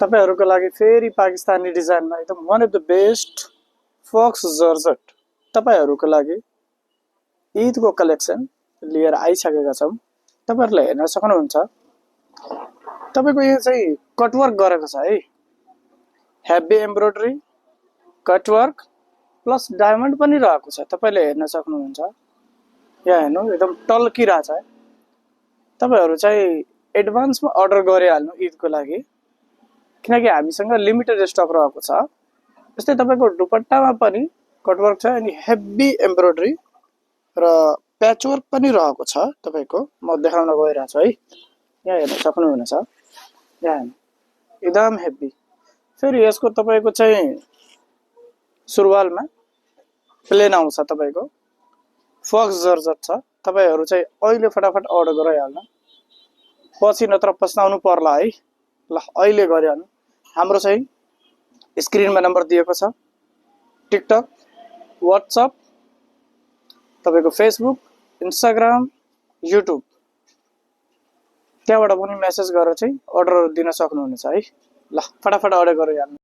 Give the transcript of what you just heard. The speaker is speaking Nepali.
तपाईहरुको लागि फेरि पाकिस्तानी डिजाइनमा एकदम one of the best faux georgette तपाईहरुको लागि ईदको कलेक्सन लिएर आइसकेका छौं। तपाईहरुले हेर्न सक्नुहुन्छ। तपाईको यो चाहिँ कटवर्क गरेको छ है। Heavy embroidery cutwork plus diamond पनि रहेको छ। तपाईले हेर्न सक्नुहुन्छ। यहाँ हेर्नु एकदम टल्किरा छ। तपाईहरु चाहिँ एडभान्समा अर्डर गरिहाल्नु ईदको लागि, किनकि हामीसँग लिमिटेड स्टक रहेको छ। त्यस्तै तपाईको दुपट्टामा पनि कटवर्क छ अनि हेभी एम्ब्रोइडरी र प्याचवर्क पनि रहेको छ। तपाईको म देखाउन गइरा छु है। यहाँ हेर्न सक्नुहुन्छ। यहाँ एकदम हेभी। फेरि यसको तपाईको चाहिँ सुरुवालमा प्लेन आउँछ। तपाईको फक्स जर्जेट छ। तपाईहरु चाहिँ अहिले फटाफट अर्डर गराइहाल्नु, पछि नत्र पछताउनु पर्ला है। ल अहिले गरिहाल्नु। हाम्रो चाहिँ स्क्रिनमा नम्बर दिएको छ। टिकटक, व्हाट्सएप, तपाईको फेसबुक, इन्स्टाग्राम, युट्युब, त्यहाँबाट पनि मेसेज गरेर चाहिँ अर्डर दिन सक्नुहुनेछ है। ल फटाफट अर्डर गरिहाल्नु।